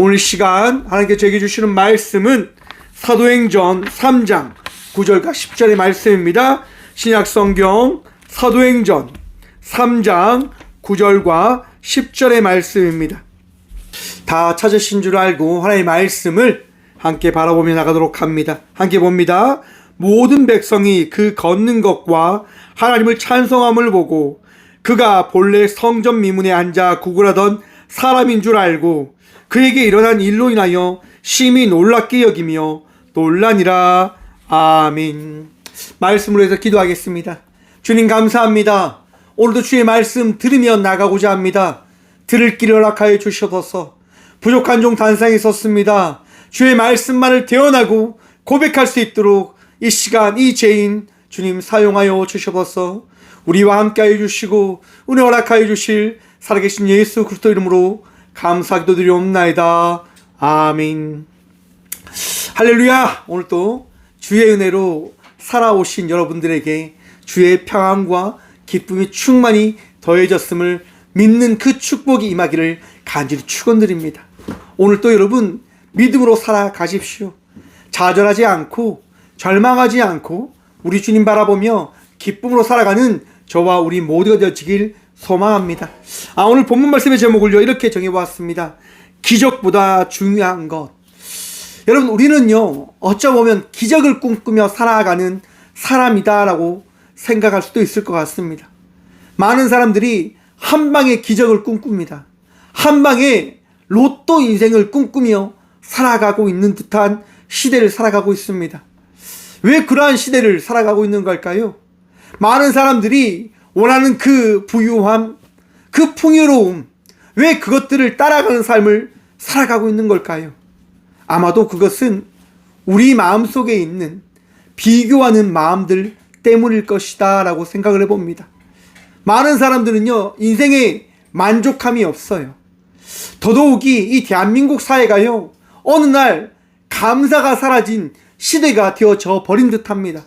오늘 시간 하나님께 제게 주시는 말씀은 사도행전 3장 9절과 10절의 말씀입니다. 신약성경 사도행전 3장 9절과 10절의 말씀입니다. 다 찾으신 줄 알고 하나님의 말씀을 함께 바라보며 나가도록 합니다. 함께 봅니다. 모든 백성이 그 걷는 것과 하나님을 찬송함을 보고 그가 본래 성전 미문에 앉아 구걸하던 사람인 줄 알고 그에게 일어난 일로 인하여 심히 놀랍게 여기며 놀라니라. 아멘. 말씀으로 해서 기도하겠습니다. 주님 감사합니다. 오늘도 주의 말씀 들으며 나가고자 합니다. 들을 길을 허락하여 주셔서 부족한 종 단상에 섰습니다. 주의 말씀만을 대언하고 고백할 수 있도록 이 시간 이 죄인 주님 사용하여 주셔서 우리와 함께하여 주시고 은혜 허락하여 주실 살아계신 예수 그리스도 이름으로 감사기도 드리옵나이다. 아멘. 할렐루야. 오늘 또 주의 은혜로 살아오신 여러분들에게 주의 평안과 기쁨이 충만히 더해졌음을 믿는 그 축복이 임하기를 간절히 축원드립니다. 오늘 또 여러분 믿음으로 살아가십시오. 좌절하지 않고 절망하지 않고 우리 주님 바라보며 기쁨으로 살아가는 저와 우리 모두가 되어지길 소망합니다. 오늘 본문 말씀의 제목을요 이렇게 정해보았습니다. 기적보다 중요한 것. 여러분 우리는요 어쩌보면 기적을 꿈꾸며 살아가는 사람이다 라고 생각할 수도 있을 것 같습니다. 많은 사람들이 한방의 기적을 꿈꿉니다. 한방의 로또 인생을 꿈꾸며 살아가고 있는 듯한 시대를 살아가고 있습니다. 왜 그러한 시대를 살아가고 있는 걸까요? 많은 사람들이 원하는 그 부유함, 그 풍요로움, 왜 그것들을 따라가는 삶을 살아가고 있는 걸까요? 아마도 그것은 우리 마음속에 있는 비교하는 마음들 때문일 것이다 라고 생각을 해봅니다. 많은 사람들은요 인생에 만족함이 없어요. 더더욱이 이 대한민국 사회가요 어느 날 감사가 사라진 시대가 되어져 버린 듯합니다.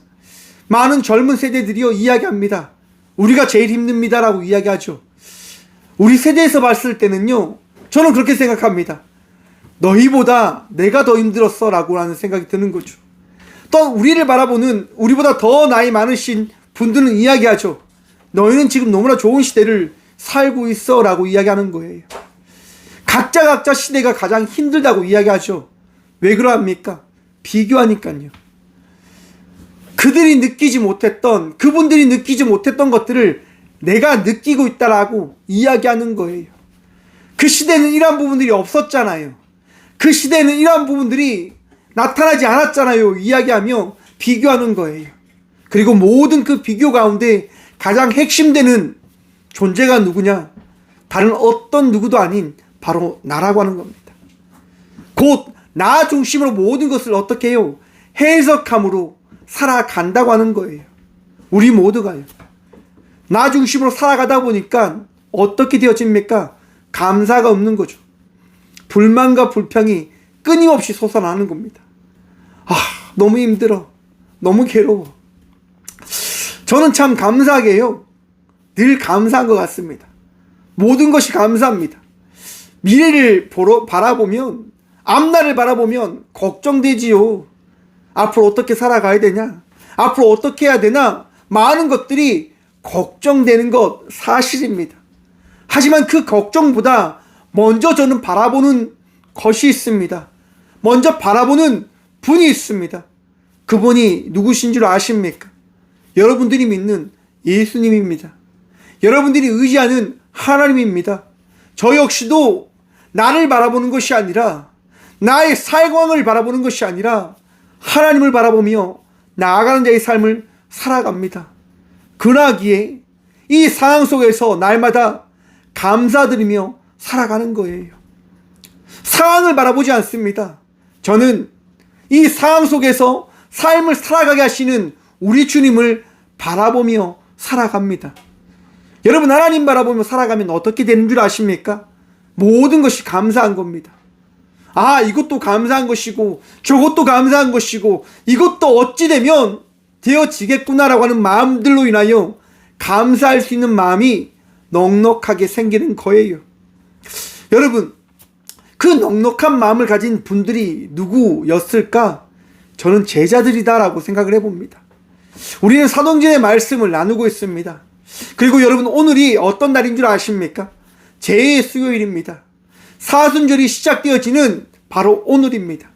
많은 젊은 세대들이요 이야기합니다. 우리가 제일 힘듭니다 라고 이야기하죠. 우리 세대에서 봤을 때는요 저는 그렇게 생각합니다. 너희보다 내가 더 힘들었어 라고 하는 생각이 드는 거죠. 또 우리를 바라보는 우리보다 더 나이 많으신 분들은 이야기하죠. 너희는 지금 너무나 좋은 시대를 살고 있어 라고 이야기하는 거예요. 각자 시대가 가장 힘들다고 이야기하죠. 왜 그러합니까? 비교하니까요. 그분들이 느끼지 못했던 것들을 내가 느끼고 있다라고 이야기하는 거예요. 그 시대는 이러한 부분들이 없었잖아요. 그 시대는 이러한 부분들이 나타나지 않았잖아요. 이야기하며 비교하는 거예요. 그리고 모든 그 비교 가운데 가장 핵심되는 존재가 누구냐? 다른 어떤 누구도 아닌 바로 나라고 하는 겁니다. 곧 나 중심으로 모든 것을 어떻게 해요? 해석함으로 살아간다고 하는 거예요. 우리 모두가요. 나 중심으로 살아가다 보니까 어떻게 되어집니까? 감사가 없는 거죠. 불만과 불평이 끊임없이 솟아나는 겁니다. 너무 힘들어. 너무 괴로워. 저는 참 감사하게요. 늘 감사한 것 같습니다. 모든 것이 감사합니다. 미래를 바라보면 앞날을 바라보면 걱정되지요. 앞으로 어떻게 살아가야 되냐? 앞으로 어떻게 해야 되나? 많은 것들이 걱정되는 것 사실입니다. 하지만 그 걱정보다 먼저 저는 바라보는 것이 있습니다. 먼저 바라보는 분이 있습니다. 그분이 누구신 줄 아십니까? 여러분들이 믿는 예수님입니다. 여러분들이 의지하는 하나님입니다. 저 역시도 나를 바라보는 것이 아니라 나의 상황을 바라보는 것이 아니라 하나님을 바라보며 나아가는 자의 삶을 살아갑니다. 그러기에 이 상황 속에서 날마다 감사드리며 살아가는 거예요. 상황을 바라보지 않습니다. 저는 이 상황 속에서 삶을 살아가게 하시는 우리 주님을 바라보며 살아갑니다. 여러분 하나님 바라보며 살아가면 어떻게 되는 줄 아십니까? 모든 것이 감사한 겁니다. 이것도 감사한 것이고 저것도 감사한 것이고 이것도 어찌 되면 되어지겠구나라고 하는 마음들로 인하여 감사할 수 있는 마음이 넉넉하게 생기는 거예요. 여러분 그 넉넉한 마음을 가진 분들이 누구였을까? 저는 제자들이다라고 생각을 해봅니다. 우리는 사도행전의 말씀을 나누고 있습니다. 그리고 여러분, 오늘이 어떤 날인 줄 아십니까? 제의 수요일입니다. 사순절이 시작되어지는 바로 오늘입니다.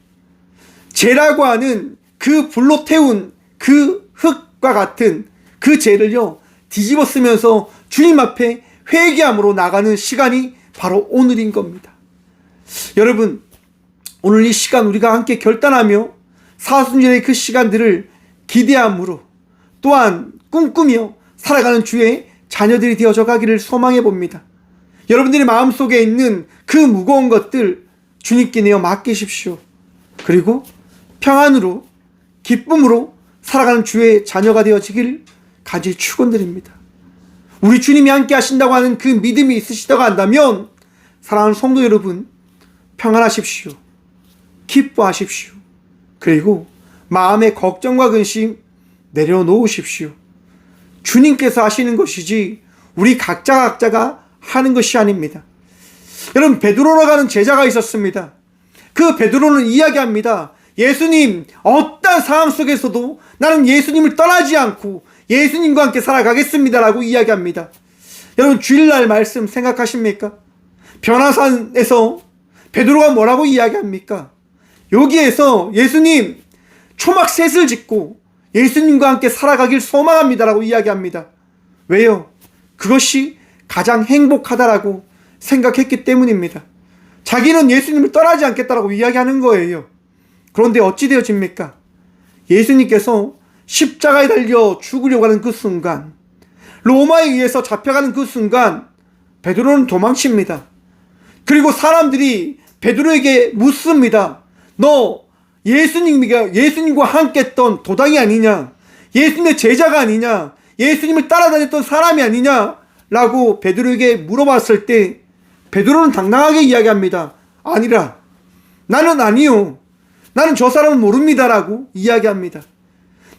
제라고 하는 그 불로 태운 그 흙과 같은 그 죄를요, 뒤집어 쓰면서 주님 앞에 회개함으로 나가는 시간이 바로 오늘인 겁니다. 여러분, 오늘 이 시간 우리가 함께 결단하며 사순절의 그 시간들을 기대함으로 또한 꿈꾸며 살아가는 주의 자녀들이 되어져 가기를 소망해 봅니다. 여러분들의 마음속에 있는 그 무거운 것들 주님께 내어 맡기십시오. 그리고 평안으로 기쁨으로 살아가는 주의 자녀가 되어지길 간절히 축원드립니다. 우리 주님이 함께 하신다고 하는 그 믿음이 있으시다고 한다면 사랑하는 성도 여러분, 평안하십시오. 기뻐하십시오. 그리고 마음의 걱정과 근심 내려놓으십시오. 주님께서 하시는 것이지 우리 각자가 하는 것이 아닙니다. 여러분, 베드로라고 하는 제자가 있었습니다. 그 베드로는 이야기합니다. 예수님, 어떤 상황 속에서도 나는 예수님을 떠나지 않고 예수님과 함께 살아가겠습니다 라고 이야기합니다. 여러분, 주일날 말씀 생각하십니까? 변화산에서 베드로가 뭐라고 이야기합니까? 여기에서 예수님, 초막셋을 짓고 예수님과 함께 살아가길 소망합니다 라고 이야기합니다. 왜요? 그것이 가장 행복하다라고 생각했기 때문입니다. 자기는 예수님을 떠나지 않겠다라고 이야기하는 거예요. 그런데 어찌 되어집니까? 예수님께서 십자가에 달려 죽으려고 하는 그 순간, 로마에 의해서 잡혀가는 그 순간 베드로는 도망칩니다. 그리고 사람들이 베드로에게 묻습니다. 너 예수님과 함께 했던 도당이 아니냐? 예수님의 제자가 아니냐? 예수님을 따라다녔던 사람이 아니냐? 라고 베드로에게 물어봤을 때 베드로는 당당하게 이야기합니다. 아니라, 나는 아니요. 나는 저 사람은 모릅니다 라고 이야기합니다.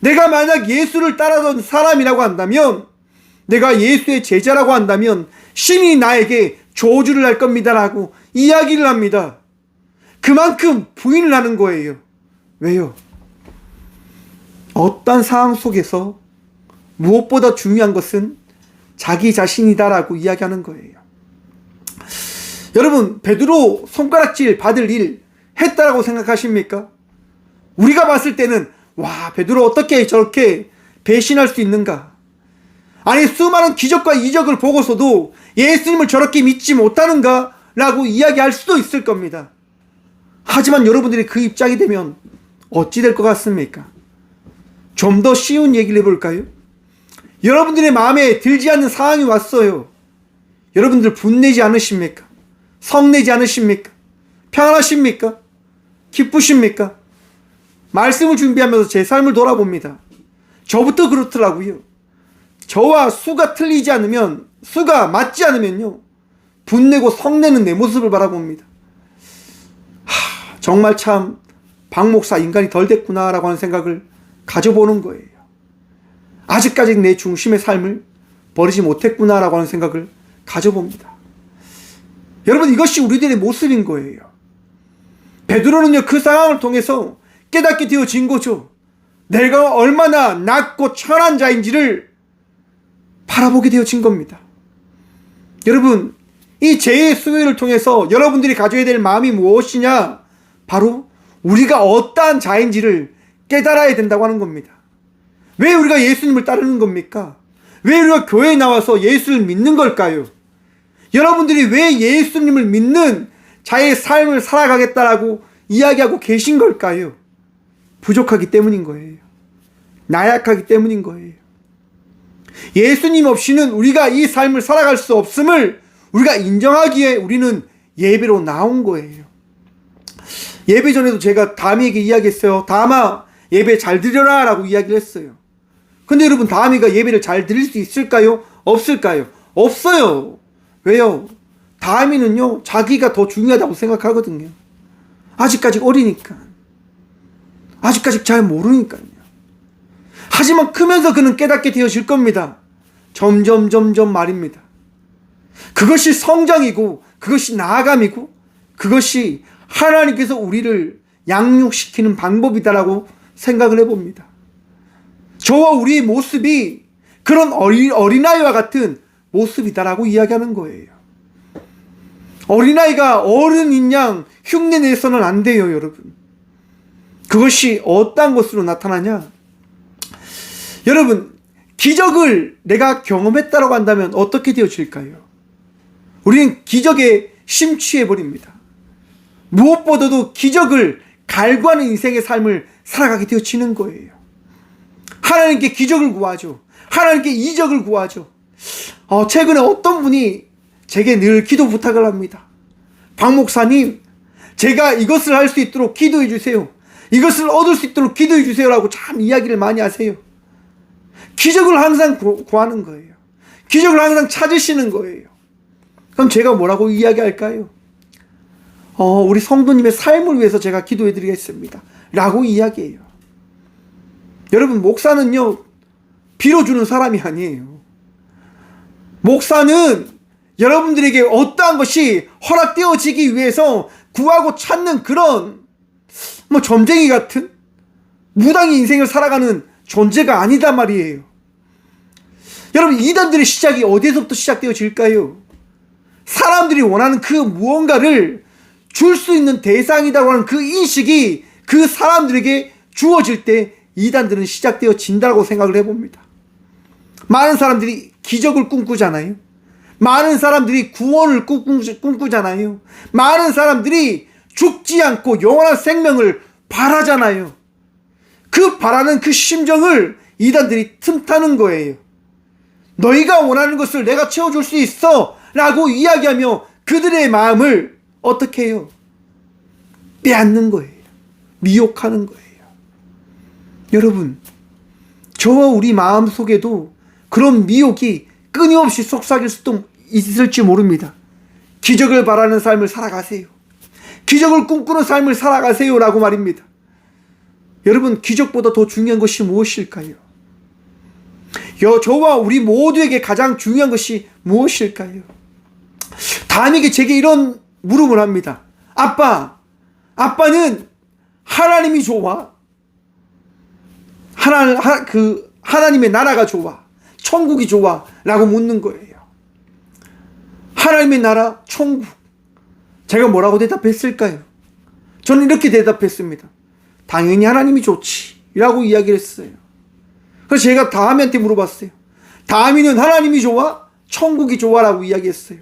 내가 만약 예수를 따라던 사람이라고 한다면, 내가 예수의 제자라고 한다면 신이 나에게 저주를 할 겁니다 라고 이야기를 합니다. 그만큼 부인을 하는 거예요. 왜요? 어떤 상황 속에서 무엇보다 중요한 것은 자기 자신이다라고 이야기하는 거예요. 여러분, 베드로 손가락질 받을 일 했다라고 생각하십니까? 우리가 봤을 때는 와, 베드로 어떻게 저렇게 배신할 수 있는가? 아니, 수많은 기적과 이적을 보고서도 예수님을 저렇게 믿지 못하는가? 라고 이야기할 수도 있을 겁니다. 하지만 여러분들이 그 입장이 되면 어찌 될 것 같습니까? 좀 더 쉬운 얘기를 해볼까요? 여러분들의 마음에 들지 않는 상황이 왔어요. 여러분들 분내지 않으십니까? 성내지 않으십니까? 평안하십니까? 기쁘십니까? 말씀을 준비하면서 제 삶을 돌아봅니다. 저부터 그렇더라고요. 저와 수가 틀리지 않으면, 수가 맞지 않으면요, 분내고 성내는 내 모습을 바라봅니다. 정말 참 박 목사 인간이 덜 됐구나라고 하는 생각을 가져보는 거예요. 아직까지 내 중심의 삶을 버리지 못했구나라고 하는 생각을 가져봅니다. 여러분, 이것이 우리들의 모습인 거예요. 베드로는요, 그 상황을 통해서 깨닫게 되어진 거죠. 내가 얼마나 낮고 천한 자인지를 바라보게 되어진 겁니다. 여러분, 이 죄의 수요일을 통해서 여러분들이 가져야 될 마음이 무엇이냐? 바로 우리가 어떠한 자인지를 깨달아야 된다고 하는 겁니다. 왜 우리가 예수님을 따르는 겁니까? 왜 우리가 교회에 나와서 예수를 믿는 걸까요? 여러분들이 왜 예수님을 믿는 자의 삶을 살아가겠다라고 이야기하고 계신 걸까요? 부족하기 때문인 거예요. 나약하기 때문인 거예요. 예수님 없이는 우리가 이 삶을 살아갈 수 없음을 우리가 인정하기에 우리는 예배로 나온 거예요. 예배 전에도 제가 다미에게 이야기했어요. 다마, 예배 잘 드려라 라고 이야기를 했어요. 근데 여러분, 다미가 예배를 잘 드릴 수 있을까요? 없을까요? 없어요. 왜요? 다미는요, 자기가 더 중요하다고 생각하거든요. 아직까지 어리니까. 아직까지 잘 모르니까요. 하지만 크면서 그는 깨닫게 되어질 겁니다. 점점 말입니다. 그것이 성장이고, 그것이 나아감이고, 그것이 하나님께서 우리를 양육시키는 방법이다라고 생각을 해봅니다. 저와 우리의 모습이 그런 어린아이와 같은 모습이다라고 이야기하는 거예요. 어린아이가 어른인 양 흉내내서는 안 돼요, 여러분. 그것이 어떠한 것으로 나타나냐? 여러분, 기적을 내가 경험했다라고 한다면 어떻게 되어질까요? 우리는 기적에 심취해버립니다. 무엇보다도 기적을 갈구하는 인생의 삶을 살아가게 되어지는 거예요. 하나님께 기적을 구하죠. 하나님께 이적을 구하죠. 최근에 어떤 분이 제게 늘 기도 부탁을 합니다. 박 목사님, 제가 이것을 할 수 있도록 기도해 주세요. 이것을 얻을 수 있도록 기도해 주세요라고 참 이야기를 많이 하세요. 기적을 항상 구하는 거예요. 기적을 항상 찾으시는 거예요. 그럼 제가 뭐라고 이야기할까요? 우리 성도님의 삶을 위해서 제가 기도해 드리겠습니다 라고 이야기해요. 여러분, 목사는요 빌어주는 사람이 아니에요. 목사는 여러분들에게 어떠한 것이 허락되어지기 위해서 구하고 찾는 그런 점쟁이 같은 무당의 인생을 살아가는 존재가 아니다 말이에요. 여러분, 이단들의 시작이 어디에서부터 시작되어질까요? 사람들이 원하는 그 무언가를 줄 수 있는 대상이라고 하는 그 인식이 그 사람들에게 주어질 때 이단들은 시작되어진다고 생각을 해봅니다. 많은 사람들이 기적을 꿈꾸잖아요. 많은 사람들이 구원을 꿈꾸잖아요. 많은 사람들이 죽지 않고 영원한 생명을 바라잖아요. 그 바라는 그 심정을 이단들이 틈타는 거예요. 너희가 원하는 것을 내가 채워줄 수 있어 라고 이야기하며 그들의 마음을 어떻게 해요? 빼앗는 거예요. 미혹하는 거예요. 여러분, 저와 우리 마음 속에도 그런 미혹이 끊임없이 속삭일 수도 있을지 모릅니다. 기적을 바라는 삶을 살아가세요. 기적을 꿈꾸는 삶을 살아가세요 라고 말입니다. 여러분, 기적보다 더 중요한 것이 무엇일까요? 저와 우리 모두에게 가장 중요한 것이 무엇일까요? 다음에게 제게 이런 물음을 합니다. 아빠는 하나님이 좋아? 하나님의 나라가 좋아? 천국이 좋아? 라고 묻는 거예요. 하나님의 나라, 천국. 제가 뭐라고 대답했을까요? 저는 이렇게 대답했습니다. 당연히 하나님이 좋지 라고 이야기를 했어요. 그래서 제가 다음이한테 물어봤어요. 다음이는 하나님이 좋아? 천국이 좋아? 라고 이야기했어요.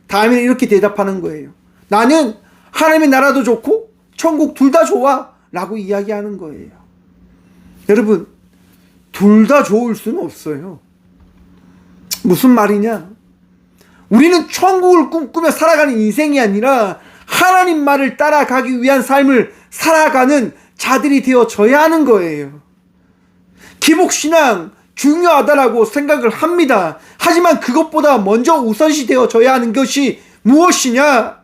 다음이는 이렇게 대답하는 거예요. 나는 하나님의 나라도 좋고 천국 둘 다 좋아 라고 이야기하는 거예요. 여러분, 둘 다 좋을 수는 없어요. 무슨 말이냐? 우리는 천국을 꿈꾸며 살아가는 인생이 아니라 하나님 말을 따라가기 위한 삶을 살아가는 자들이 되어져야 하는 거예요. 기복신앙 중요하다라고 생각을 합니다. 하지만 그것보다 먼저 우선시 되어져야 하는 것이 무엇이냐?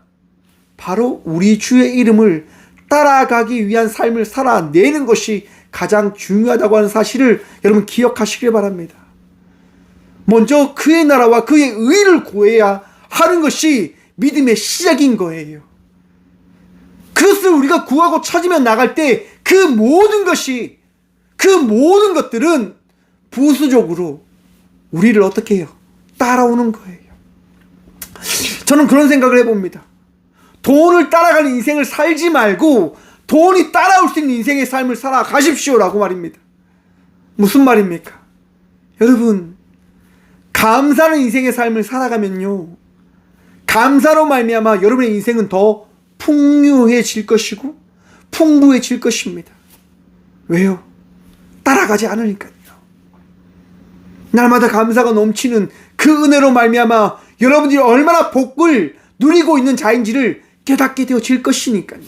바로 우리 주의 이름을 따라가기 위한 삶을 살아내는 것이 가장 중요하다고 하는 사실을 여러분 기억하시길 바랍니다. 먼저 그의 나라와 그의 의를 구해야 하는 것이 믿음의 시작인 거예요. 그것을 우리가 구하고 찾으며 나갈 때 그 모든 것들은 부수적으로 우리를 어떻게 해요? 따라오는 거예요. 저는 그런 생각을 해봅니다. 돈을 따라가는 인생을 살지 말고 돈이 따라올 수 있는 인생의 삶을 살아가십시오라고 말입니다. 무슨 말입니까? 여러분, 감사하는 인생의 삶을 살아가면요, 감사로 말미암아 여러분의 인생은 더 풍요해질 것이고 풍부해질 것입니다. 왜요? 따라가지 않으니까요. 날마다 감사가 넘치는 그 은혜로 말미암아 여러분들이 얼마나 복을 누리고 있는 자인지를 깨닫게 되어질 것이니까요.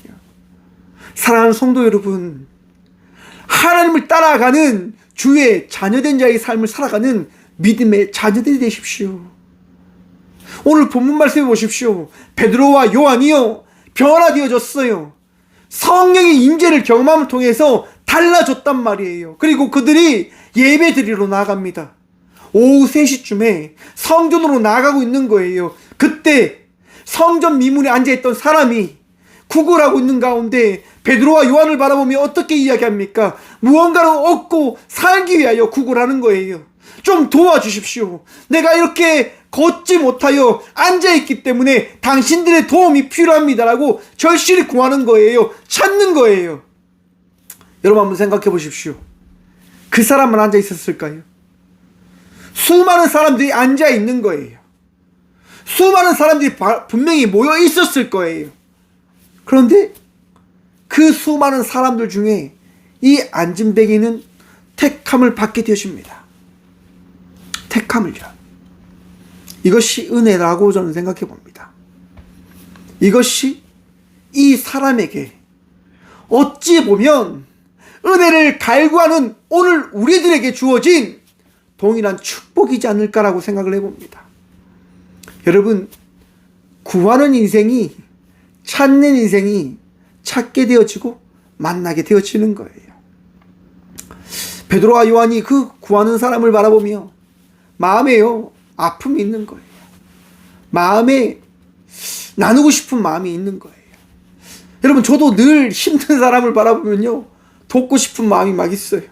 사랑하는 성도 여러분, 하나님을 따라가는 주의 자녀된 자의 삶을 살아가는 믿음의 자녀들이 되십시오. 오늘 본문 말씀해 보십시오. 베드로와 요한이요, 변화되어졌어요. 성령의 임재를 경험함을 통해서 달라졌단 말이에요. 그리고 그들이 예배 드리러 나갑니다. 오후 3시쯤에 성전으로 나가고 있는 거예요. 그때 성전 미문에 앉아있던 사람이 구걸하고 있는 가운데 베드로와 요한을 바라보며 어떻게 이야기합니까? 무언가를 얻고 살기 위하여 구걸하는 거예요. 좀 도와주십시오. 내가 이렇게 걷지 못하여 앉아있기 때문에 당신들의 도움이 필요합니다라고 절실히 구하는 거예요. 찾는 거예요. 여러분 한번 생각해 보십시오. 그 사람만 앉아 있었을까요? 수많은 사람들이 앉아 있는 거예요. 수많은 사람들이 분명히 모여 있었을 거예요. 그런데 그 수많은 사람들 중에 이 안진뱅이는 택함을 받게 되어집니다. 택함을요. 이것이 은혜라고 저는 생각해 봅니다. 이것이 이 사람에게 어찌 보면 은혜를 갈구하는 오늘 우리들에게 주어진 동일한 축복이지 않을까라고 생각을 해봅니다. 여러분, 구하는 인생이, 찾는 인생이 찾게 되어지고 만나게 되어지는 거예요. 베드로와 요한이 그 구하는 사람을 바라보며 마음에요, 아픔이 있는 거예요. 마음에 나누고 싶은 마음이 있는 거예요. 여러분, 저도 늘 힘든 사람을 바라보면요, 돕고 싶은 마음이 막 있어요.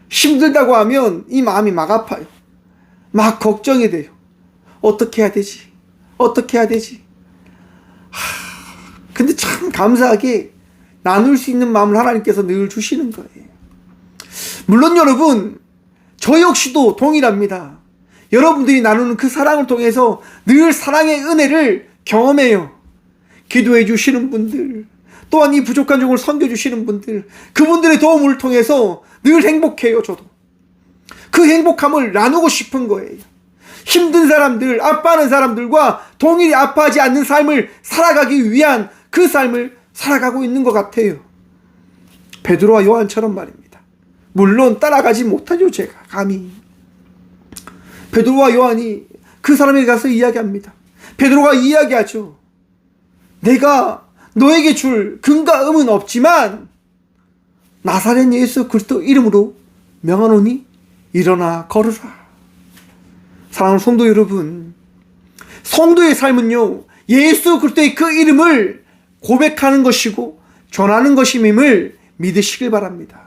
힘들다고 하면 이 마음이 막 아파요. 막 걱정이 돼요. 어떻게 해야 되지? 어떻게 해야 되지? 근데 참 감사하게 나눌 수 있는 마음을 하나님께서 늘 주시는 거예요. 물론 여러분, 저 역시도 동일합니다. 여러분들이 나누는 그 사랑을 통해서 늘 사랑의 은혜를 경험해요. 기도해 주시는 분들, 또한 이 부족한 종을 섬겨주시는 분들, 그분들의 도움을 통해서 늘 행복해요. 저도 그 행복함을 나누고 싶은 거예요. 힘든 사람들, 아파하는 사람들과 동일히 아파하지 않는 삶을 살아가기 위한 그 삶을 살아가고 있는 것 같아요. 베드로와 요한처럼 말입니다. 물론 따라가지 못하죠. 제가 감히. 베드로와 요한이 그 사람에게 가서 이야기합니다. 베드로가 이야기하죠. 내가 너에게 줄 금과 음은 없지만 나사렛 예수 그리스도 이름으로 명하노니 일어나 걸으라. 사랑하는 성도 여러분, 성도의 삶은요, 예수 그리스도의 그 이름을 고백하는 것이고 전하는 것임을 믿으시길 바랍니다.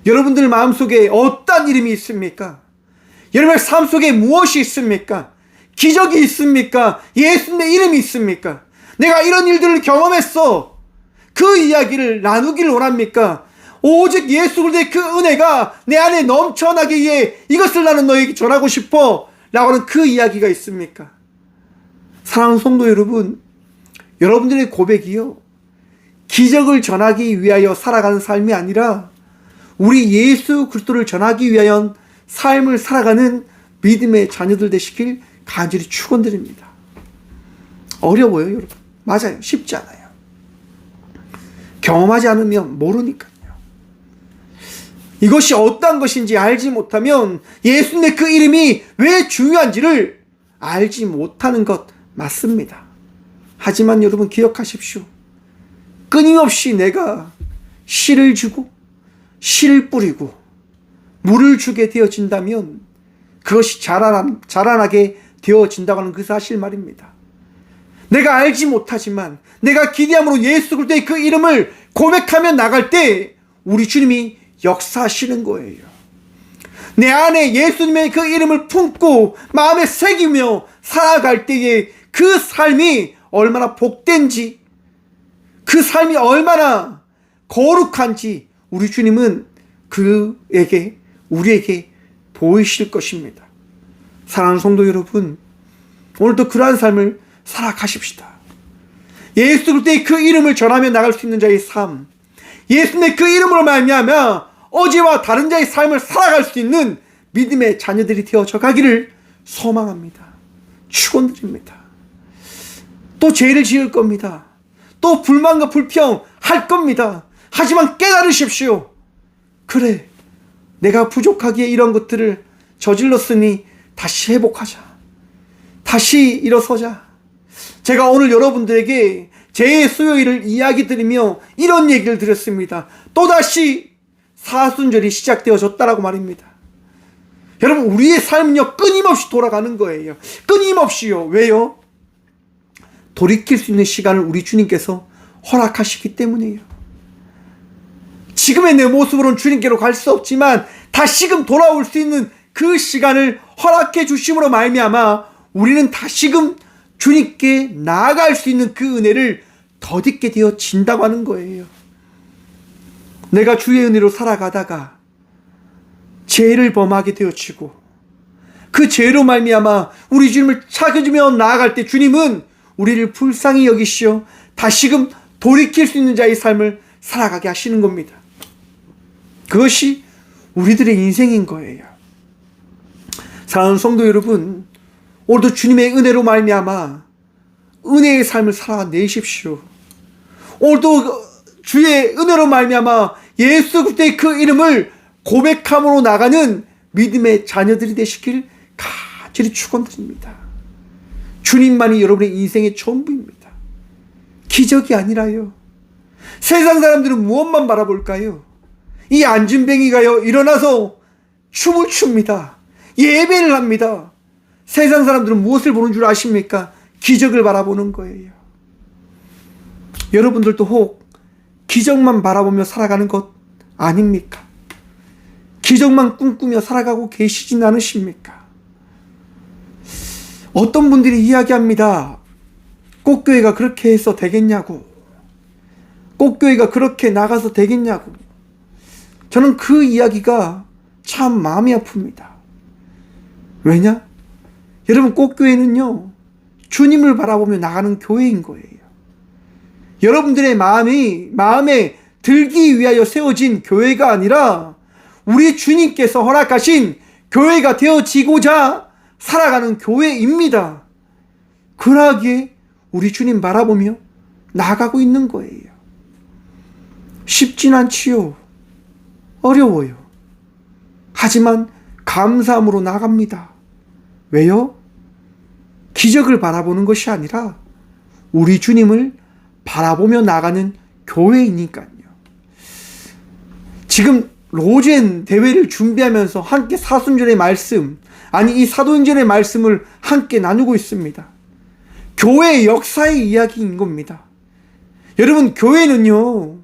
여러분들 마음속에 어떤 이름이 있습니까? 여러분의 삶 속에 무엇이 있습니까? 기적이 있습니까? 예수님의 이름이 있습니까? 내가 이런 일들을 경험했어. 그 이야기를 나누길 원합니까? 오직 예수 그리스도의 그 은혜가 내 안에 넘쳐나기에 이것을 나는 너에게 전하고 싶어 라고 하는 그 이야기가 있습니까? 사랑하는 성도 여러분, 여러분들의 고백이요, 기적을 전하기 위하여 살아가는 삶이 아니라 우리 예수 그리스도를 전하기 위하여 삶을 살아가는 믿음의 자녀들 되시길 간절히 축원드립니다. 어려워요, 여러분. 맞아요. 쉽지 않아요. 경험하지 않으면 모르니까요. 이것이 어떠한 것인지 알지 못하면 예수님의 그 이름이 왜 중요한지를 알지 못하는 것 맞습니다. 하지만 여러분 기억하십시오. 끊임없이 내가 씨를 주고 씨를 뿌리고 물을 주게 되어진다면 그것이 자라나게 되어진다고 하는 그 사실 말입니다. 내가 알지 못하지만 내가 기대함으로 예수 그리스도의 그 이름을 고백하며 나갈 때 우리 주님이 역사하시는 거예요. 내 안에 예수님의 그 이름을 품고 마음에 새기며 살아갈 때에 그 삶이 얼마나 복된지, 그 삶이 얼마나 거룩한지 우리 주님은 우리에게 보이실 것입니다. 사랑하는 성도 여러분, 오늘도 그러한 삶을 살아가십시다. 예수 그리스도의 그 이름을 전하며 나갈 수 있는 자의 삶, 예수님의 그 이름으로 말미암아 어제와 다른 자의 삶을 살아갈 수 있는 믿음의 자녀들이 되어져 가기를 소망합니다. 축원드립니다. 또 죄를 지을 겁니다. 또 불만과 불평 할 겁니다. 하지만 깨달으십시오. 그래, 내가 부족하기에 이런 것들을 저질렀으니 다시 회복하자. 다시 일어서자. 제가 오늘 여러분들에게 제 수요일을 이야기 드리며 이런 얘기를 드렸습니다. 또다시 사순절이 시작되어졌다라고 말입니다. 여러분, 우리의 삶은요, 끊임없이 돌아가는 거예요. 끊임없이요. 왜요? 돌이킬 수 있는 시간을 우리 주님께서 허락하시기 때문이에요. 지금의 내 모습으로는 주님께로 갈 수 없지만 다시금 돌아올 수 있는 그 시간을 허락해 주심으로 말미암아 우리는 다시금 주님께 나아갈 수 있는 그 은혜를 덧입게 되어진다고 하는 거예요. 내가 주의 은혜로 살아가다가 죄를 범하게 되어지고 그 죄로 말미암아 우리 주님을 찾으며 나아갈 때 주님은 우리를 불쌍히 여기시어 다시금 돌이킬 수 있는 자의 삶을 살아가게 하시는 겁니다. 그것이 우리들의 인생인 거예요. 사랑하는 성도 여러분, 오늘도 주님의 은혜로 말미암아 은혜의 삶을 살아내십시오. 오늘도 주의 은혜로 말미암아 예수 그리스도의 그 이름을 고백함으로 나가는 믿음의 자녀들이 되시길 간절히 축원드립니다. 주님만이 여러분의 인생의 전부입니다. 기적이 아니라요. 세상 사람들은 무엇만 바라볼까요? 이 안진뱅이가요 일어나서 춤을 춥니다. 예배를 합니다. 세상 사람들은 무엇을 보는 줄 아십니까? 기적을 바라보는 거예요. 여러분들도 혹 기적만 바라보며 살아가는 것 아닙니까? 기적만 꿈꾸며 살아가고 계시진 않으십니까? 어떤 분들이 이야기합니다. 꽃교회가 그렇게 해서 되겠냐고, 꽃교회가 그렇게 나가서 되겠냐고. 저는 그 이야기가 참 마음이 아픕니다. 왜냐? 여러분, 꽃교회는요 주님을 바라보며 나가는 교회인 거예요. 여러분들의 마음에 들기 위하여 세워진 교회가 아니라 우리 주님께서 허락하신 교회가 되어지고자 살아가는 교회입니다. 그러하기에 우리 주님 바라보며 나아가고 있는 거예요. 쉽진 않지요. 어려워요. 하지만 감사함으로 나갑니다. 왜요? 기적을 바라보는 것이 아니라 우리 주님을 바라보며 나가는 교회이니까요. 지금 로젠 대회를 준비하면서 함께 사순절의 말씀, 아니 이 사도행전의 말씀을 함께 나누고 있습니다. 교회의 역사의 이야기인 겁니다. 여러분, 교회는요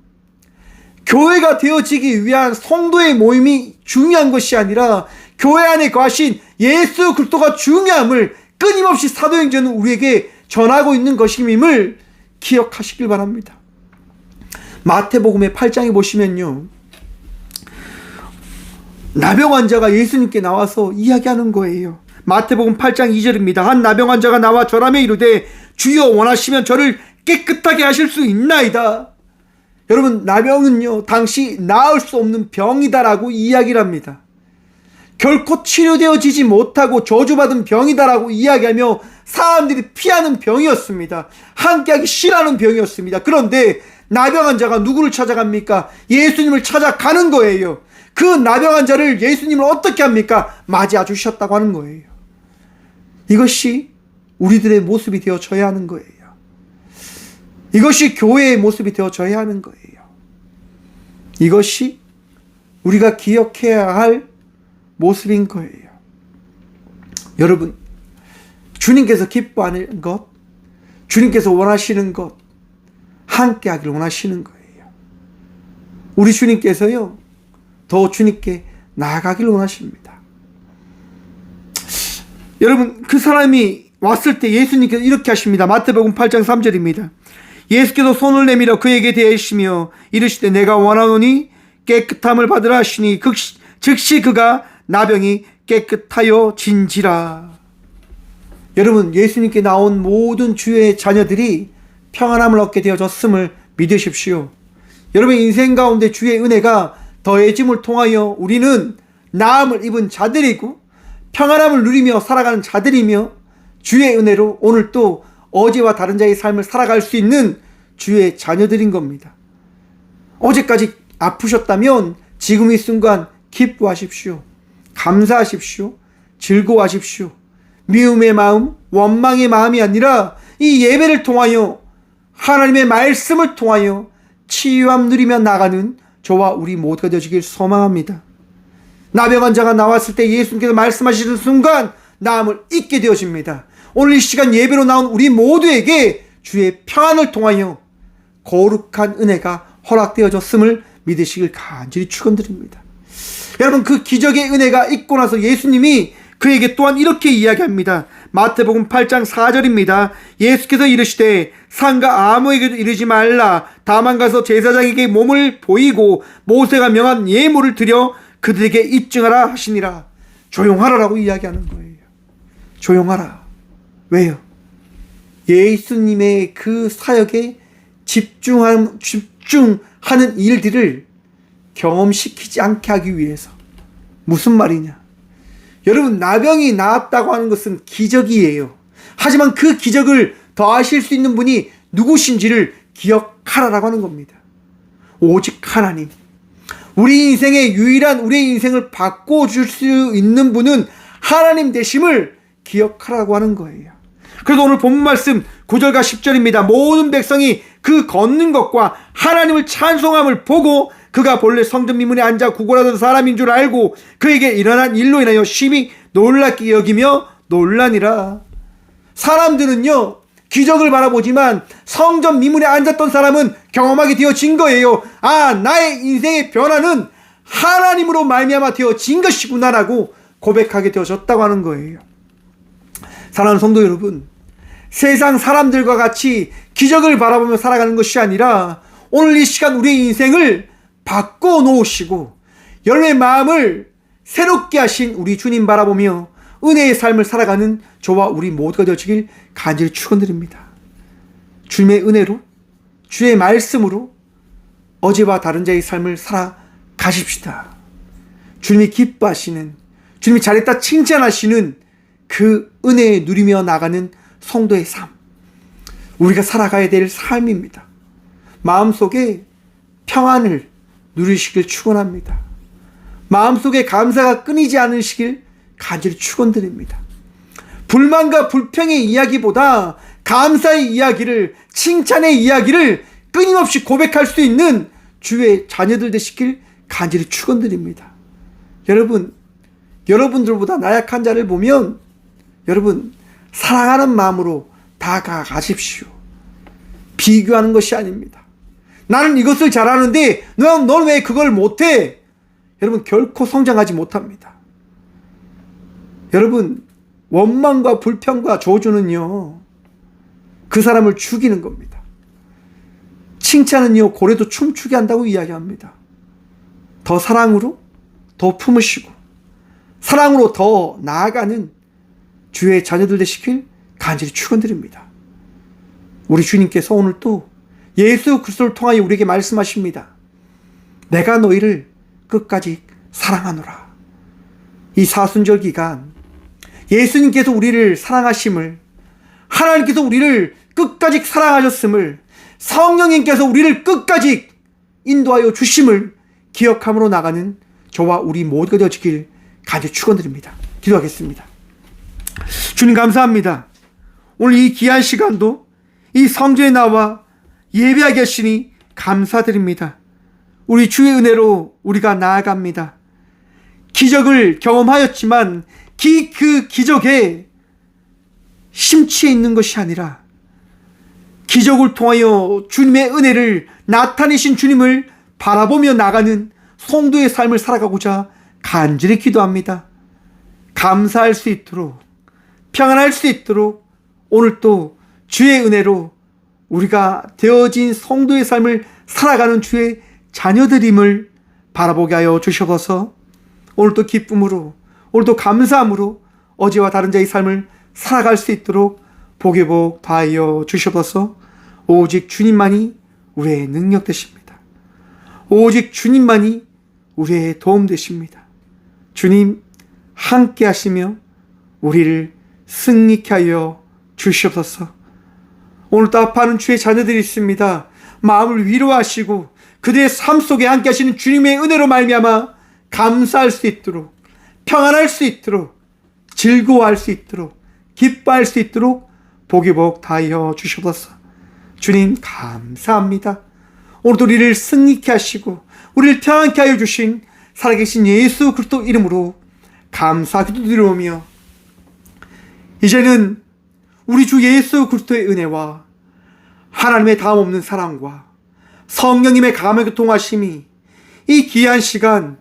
교회가 되어지기 위한 성도의 모임이 중요한 것이 아니라 교회 안에 거하신 예수 그리스도가 중요함을 끊임없이 사도행전은 우리에게 전하고 있는 것임을 기억하시길 바랍니다. 마태복음의 8장에 보시면요 나병 환자가 예수님께 나와서 이야기하는 거예요. 마태복음 8장 2절입니다. 한 나병 환자가 나와 절하며 이르되 주여 원하시면 저를 깨끗하게 하실 수 있나이다. 여러분, 나병은요 당시 나을 수 없는 병이다라고 이야기를 합니다. 결코 치료되어지지 못하고 저주받은 병이다라고 이야기하며 사람들이 피하는 병이었습니다. 함께하기 싫어하는 병이었습니다. 그런데 나병 환자가 누구를 찾아갑니까? 예수님을 찾아가는 거예요. 그 나병 환자를 예수님을 어떻게 합니까? 맞이해 주셨다고 하는 거예요. 이것이 우리들의 모습이 되어져야 하는 거예요. 이것이 교회의 모습이 되어져야 하는 거예요. 이것이 우리가 기억해야 할 모습인 거예요. 여러분, 주님께서 기뻐하는 것, 주님께서 원하시는 것, 함께 하기를 원하시는 거예요. 우리 주님께서요 더 주님께 나아가기를 원하십니다. 여러분, 그 사람이 왔을 때 예수님께서 이렇게 하십니다. 마태복음 8장 3절입니다. 예수께서 손을 내밀어 그에게 대하시며 이르시되 내가 원하노니 깨끗함을 받으라 하시니 즉시 그가 나병이 깨끗하여 진지라. 여러분, 예수님께 나온 모든 주의 자녀들이 평안함을 얻게 되어졌음을 믿으십시오. 여러분 인생 가운데 주의 은혜가 더해짐을 통하여 우리는 나음을 입은 자들이고 평안함을 누리며 살아가는 자들이며 주의 은혜로 오늘 또 어제와 다른 자의 삶을 살아갈 수 있는 주의 자녀들인 겁니다. 어제까지 아프셨다면 지금 이 순간 기뻐하십시오. 감사하십시오. 즐거워하십시오. 미움의 마음, 원망의 마음이 아니라 이 예배를 통하여 하나님의 말씀을 통하여 치유함 누리며 나가는 저와 우리 모두가 되어지길 소망합니다. 나병 환자가 나왔을 때 예수님께서 말씀하시는 순간 나음을 잊게 되어집니다. 오늘 이 시간 예배로 나온 우리 모두에게 주의 평안을 통하여 거룩한 은혜가 허락되어졌음을 믿으시길 간절히 축원드립니다. 여러분, 그 기적의 은혜가 있고 나서 예수님이 그에게 또한 이렇게 이야기합니다. 마태복음 8장 4절입니다. 예수께서 이르시되 상가 아무에게도 이르지 말라. 다만 가서 제사장에게 몸을 보이고 모세가 명한 예물을 드려 그들에게 입증하라 하시니라. 조용하라라고 이야기하는 거예요. 조용하라. 왜요? 예수님의 그 사역에 집중하는 일들을 경험시키지 않게 하기 위해서. 무슨 말이냐? 여러분, 나병이 나았다고 하는 것은 기적이에요. 하지만 그 기적을 더하실 수 있는 분이 누구신지를 기억하라라고 하는 겁니다. 오직 하나님. 우리 인생의 유일한 우리의 인생을 바꿔줄 수 있는 분은 하나님 되심을 기억하라고 하는 거예요. 그래서 오늘 본문 말씀 9절과 10절입니다. 모든 백성이 그 걷는 것과 하나님을 찬송함을 보고 그가 본래 성전 미문에 앉아 구걸하던 사람인 줄 알고 그에게 일어난 일로 인하여 심히 놀랍게 여기며 놀라니라. 사람들은요, 기적을 바라보지만 성전 미문에 앉았던 사람은 경험하게 되어진 거예요. 아, 나의 인생의 변화는 하나님으로 말미암아 되어진 것이구나라고 고백하게 되어졌다고 하는 거예요. 사랑하는 성도 여러분, 세상 사람들과 같이 기적을 바라보며 살아가는 것이 아니라 오늘 이 시간 우리의 인생을 바꿔놓으시고 여러분의 마음을 새롭게 하신 우리 주님 바라보며 은혜의 삶을 살아가는 저와 우리 모두가 되어지길 간절히 축원드립니다. 주님의 은혜로, 주의 말씀으로 어제와 다른 자의 삶을 살아가십시다. 주님이 기뻐하시는, 주님이 잘했다 칭찬하시는 그 은혜에 누리며 나가는 성도의 삶, 우리가 살아가야 될 삶입니다. 마음속에 평안을 누리시길 축원합니다. 마음속에 감사가 끊이지 않으시길 간절히 축원드립니다. 불만과 불평의 이야기보다 감사의 이야기를, 칭찬의 이야기를 끊임없이 고백할 수 있는 주의 자녀들 되시길 간절히 축원드립니다. 여러분, 여러분들보다 나약한 자를 보면 여러분 사랑하는 마음으로 다가가십시오. 비교하는 것이 아닙니다. 나는 이것을 잘하는데 넌 왜 그걸 못해? 여러분, 결코 성장하지 못합니다. 여러분, 원망과 불평과 저주는요, 그 사람을 죽이는 겁니다. 칭찬은요, 고래도 춤추게 한다고 이야기합니다. 더 사랑으로, 더 품으시고 사랑으로 더 나아가는 주의 자녀들 되시길 간절히 축원드립니다. 우리 주님께서 오늘 또 예수 그리스도를 통하여 우리에게 말씀하십니다. 내가 너희를 끝까지 사랑하노라. 이 사순절 기간 예수님께서 우리를 사랑하심을, 하나님께서 우리를 끝까지 사랑하셨음을, 성령님께서 우리를 끝까지 인도하여 주심을 기억함으로 나가는 저와 우리 모두가 되어지길 간절히 축원드립니다. 기도하겠습니다. 주님, 감사합니다. 오늘 이 귀한 시간도 이 성전에 나와 예배하게 하시니 감사드립니다. 우리 주의 은혜로 우리가 나아갑니다. 기적을 경험하였지만 그 기적에 심취해 있는 것이 아니라 기적을 통하여 주님의 은혜를 나타내신 주님을 바라보며 나가는 성도의 삶을 살아가고자 간절히 기도합니다. 감사할 수 있도록, 평안할 수 있도록 오늘 또 주의 은혜로 우리가 되어진 성도의 삶을 살아가는 주의 자녀들임을 바라보게 하여 주셔서 오늘도 기쁨으로, 오늘도 감사함으로 어제와 다른 자의 삶을 살아갈 수 있도록 복의 복 다하여 주셔서 오직 주님만이 우리의 능력 되십니다. 오직 주님만이 우리의 도움 되십니다. 주님 함께 하시며 우리를 승리케 하여 주시옵소서. 오늘도 아파하는 주의 자녀들이 있습니다. 마음을 위로하시고 그들의 삶 속에 함께 하시는 주님의 은혜로 말미암아 감사할 수 있도록, 평안할 수 있도록, 즐거워할 수 있도록, 기뻐할 수 있도록 복의 복 다하여 주시옵소서. 주님 감사합니다. 오늘도 우리를 승리케 하시고 우리를 평안케 하여 주신 살아계신 예수 그리스도 이름으로 감사 기도드리오며, 이제는 우리 주 예수 그리스도의 은혜와 하나님의 다함없는 사랑과 성령님의 감화교통하심이 이 귀한 시간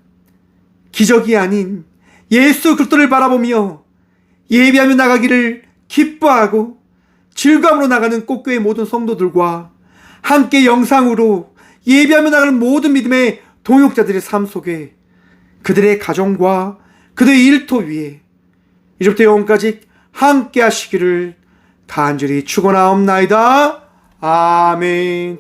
기적이 아닌 예수 그리스도를 바라보며 예배하며 나가기를 기뻐하고 즐거움으로 나가는 꽃교회 모든 성도들과 함께 영상으로 예배하며 나가는 모든 믿음의 동역자들의 삶 속에 그들의 가정과 그들의 일터 위에 이제부터 영원까지 함께 하시기를 간절히 축원하옵나이다. 아멘.